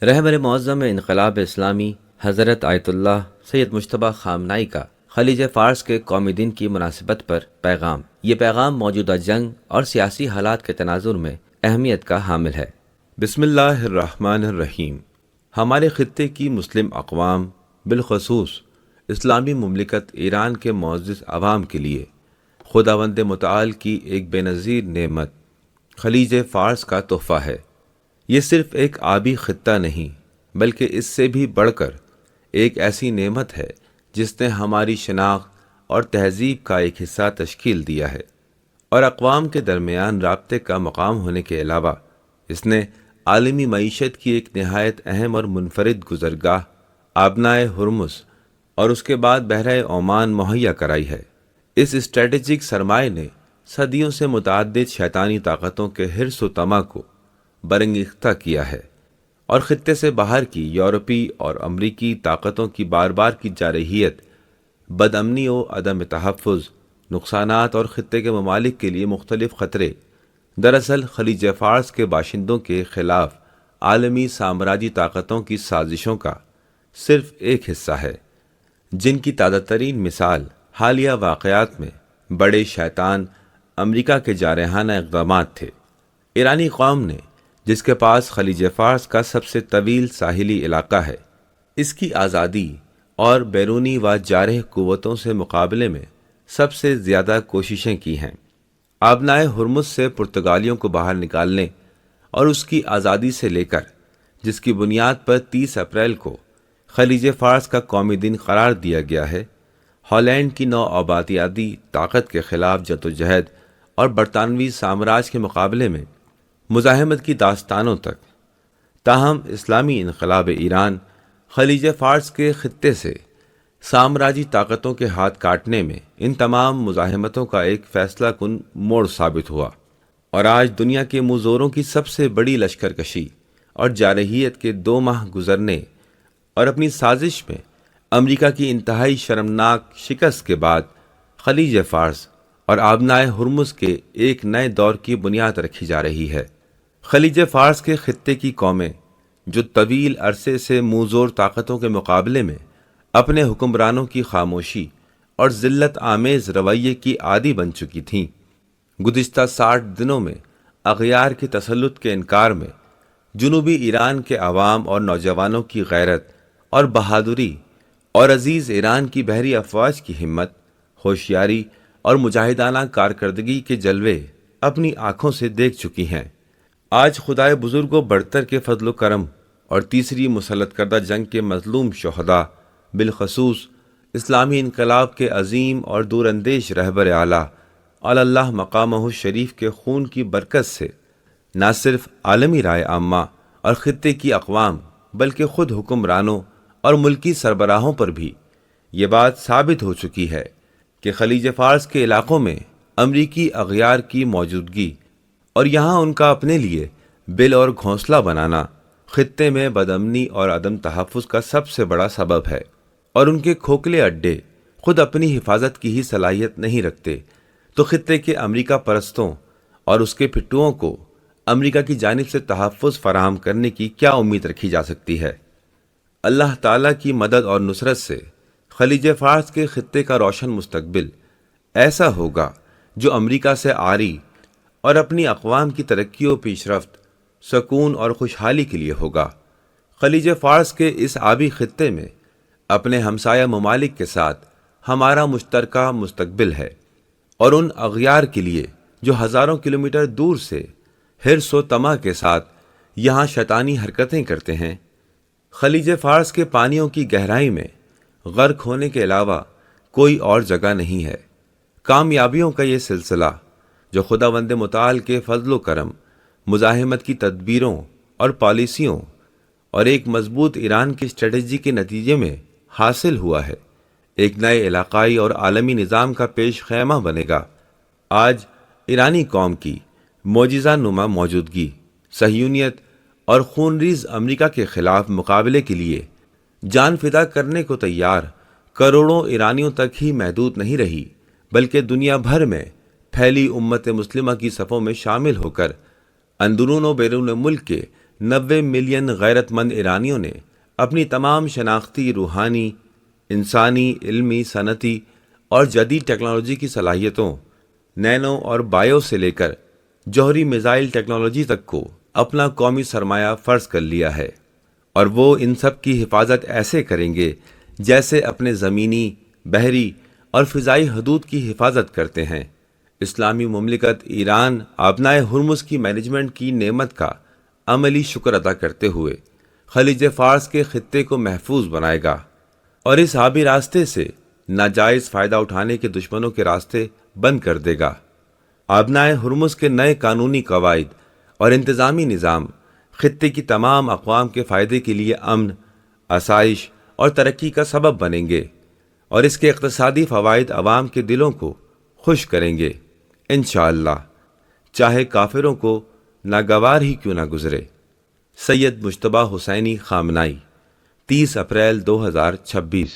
رہبر معظم انقلاب اسلامی حضرت آیت اللہ سید مجتبیٰ خامنائی کا خلیج فارس کے قومی دن کی مناسبت پر پیغام۔ یہ پیغام موجودہ جنگ اور سیاسی حالات کے تناظر میں اہمیت کا حامل ہے۔ بسم اللہ الرحمن الرحیم۔ ہمارے خطے کی مسلم اقوام، بالخصوص اسلامی مملکت ایران کے معزز عوام کے لیے خداوند متعال کی ایک بے نظیر نعمت خلیج فارس کا تحفہ ہے۔ یہ صرف ایک آبی خطہ نہیں، بلکہ اس سے بھی بڑھ کر ایک ایسی نعمت ہے جس نے ہماری شناخت اور تہذیب کا ایک حصہ تشکیل دیا ہے، اور اقوام کے درمیان رابطے کا مقام ہونے کے علاوہ اس نے عالمی معیشت کی ایک نہایت اہم اور منفرد گزرگاہ آبنائے ہرمز اور اس کے بعد بحیرہ عمان مہیا کرائی ہے۔ اس اسٹریٹجک سرمایہ نے صدیوں سے متعدد شیطانی طاقتوں کے حرص و طمع کو برانگیختہ کیا ہے، اور خطے سے باہر کی یورپی اور امریکی طاقتوں کی بار بار کی جارحیت، بد امنی و عدم تحفظ، نقصانات اور خطے کے ممالک کے لیے مختلف خطرے دراصل خلیج فارس کے باشندوں کے خلاف عالمی سامراجی طاقتوں کی سازشوں کا صرف ایک حصہ ہے، جن کی تازہ ترین مثال حالیہ واقعات میں بڑے شیطان امریکہ کے جارحانہ اقدامات تھے۔ ایرانی قوم نے، جس کے پاس خلیج فارس کا سب سے طویل ساحلی علاقہ ہے، اس کی آزادی اور بیرونی و جارح قوتوں سے مقابلے میں سب سے زیادہ کوششیں کی ہیں۔ آبنائے ہرمز سے پرتگالیوں کو باہر نکالنے اور اس کی آزادی سے لے کر، جس کی بنیاد پر 30 اپریل کو خلیج فارس کا قومی دن قرار دیا گیا ہے، ہالینڈ کی نو آبادیاتی طاقت کے خلاف جدوجہد اور برطانوی سامراج کے مقابلے میں مزاحمت کی داستانوں تک، تاہم اسلامی انقلاب ایران خلیج فارس کے خطے سے سامراجی طاقتوں کے ہاتھ کاٹنے میں ان تمام مزاحمتوں کا ایک فیصلہ کن موڑ ثابت ہوا، اور آج دنیا کے منہ زوروں کی سب سے بڑی لشکرکشی اور جارحیت کے 2 ماہ گزرنے اور اپنی سازش میں امریکہ کی انتہائی شرمناک شکست کے بعد خلیج فارس اور آبنائے ہرمز کے ایک نئے دور کی بنیاد رکھی جا رہی ہے۔ خلیج فارس کے خطے کی قومیں، جو طویل عرصے سے منہ زور طاقتوں کے مقابلے میں اپنے حکمرانوں کی خاموشی اور ذلت آمیز رویے کی عادی بن چکی تھیں، گزشتہ 60 دنوں میں اغیار کی تسلط کے انکار میں جنوبی ایران کے عوام اور نوجوانوں کی غیرت اور بہادری اور عزیز ایران کی بحری افواج کی ہمت، ہوشیاری اور مجاہدانہ کارکردگی کے جلوے اپنی آنکھوں سے دیکھ چکی ہیں۔ آج خدائے بزرگ و برتر کے فضل و کرم اور تیسری مسلط کردہ جنگ کے مظلوم شہداء، بالخصوص اسلامی انقلاب کے عظیم اور دور اندیش رہبر اعلیٰ علی اللہ مقامہ الشریف کے خون کی برکت سے نہ صرف عالمی رائے عامہ اور خطے کی اقوام، بلکہ خود حکمرانوں اور ملکی سربراہوں پر بھی یہ بات ثابت ہو چکی ہے کہ خلیج فارس کے علاقوں میں امریکی اغیار کی موجودگی اور یہاں ان کا اپنے لیے بل اور گھونسلہ بنانا خطے میں بدامنی اور عدم تحفظ کا سب سے بڑا سبب ہے، اور ان کے کھوکھلے اڈے خود اپنی حفاظت کی ہی صلاحیت نہیں رکھتے تو خطے کے امریکہ پرستوں اور اس کے پھٹوؤں کو امریکہ کی جانب سے تحفظ فراہم کرنے کی کیا امید رکھی جا سکتی ہے؟ اللہ تعالیٰ کی مدد اور نصرت سے خلیج فارس کے خطے کا روشن مستقبل ایسا ہوگا جو امریکہ سے عاری اور اپنی اقوام کی ترقی و پیش رفت، سکون اور خوشحالی کے لیے ہوگا۔ خلیج فارس کے اس آبی خطے میں اپنے ہمسایہ ممالک کے ساتھ ہمارا مشترکہ مستقبل ہے، اور ان اغیار کے لیے جو ہزاروں کلومیٹر دور سے حرص و طمع کے ساتھ یہاں شیطانی حرکتیں کرتے ہیں۔ خلیج فارس کے پانیوں کی گہرائی میں غرق ہونے کے علاوہ کوئی اور جگہ نہیں ہے۔ کامیابیوں کا یہ سلسلہ جو خداوند متعال کے فضل و کرم، مزاحمت کی تدبیروں اور پالیسیوں اور ایک مضبوط ایران کی اسٹریٹجی کے نتیجے میں حاصل ہوا ہے، ایک نئے علاقائی اور عالمی نظام کا پیش خیمہ بنے گا۔ آج ایرانی قوم کی معجزہ نما موجودگی صہیونیت اور خونریز امریکہ کے خلاف مقابلے کے لیے جان فدا کرنے کو تیار کروڑوں ایرانیوں تک ہی محدود نہیں رہی، بلکہ دنیا بھر میں پھیلی امت مسلمہ کی صفوں میں شامل ہو کر اندرون و بیرون ملک کے 90 ملین غیرت مند ایرانیوں نے اپنی تمام شناختی، روحانی، انسانی، علمی، صنعتی اور جدید ٹیکنالوجی کی صلاحیتوں، نینو اور بایو سے لے کر جوہری میزائل ٹیکنالوجی تک کو اپنا قومی سرمایہ فرض کر لیا ہے، اور وہ ان سب کی حفاظت ایسے کریں گے جیسے اپنے زمینی، بحری اور فضائی حدود کی حفاظت کرتے ہیں۔ اسلامی مملکت ایران آبنائے ہرمز کی مینجمنٹ کی نعمت کا عملی شکر ادا کرتے ہوئے خلیج فارس کے خطے کو محفوظ بنائے گا اور اس آبی راستے سے ناجائز فائدہ اٹھانے کے دشمنوں کے راستے بند کر دے گا۔ آبنائے ہرمز کے نئے قانونی قواعد اور انتظامی نظام خطے کی تمام اقوام کے فائدے کے لیے امن، آسائش اور ترقی کا سبب بنیں گے، اور اس کے اقتصادی فوائد عوام کے دلوں کو خوش کریں گے انشاءاللہ، چاہے کافروں کو ناگوار ہی کیوں نہ گزرے۔ سید مجتبیٰ حسینی خامنائی، 30 اپریل 2026۔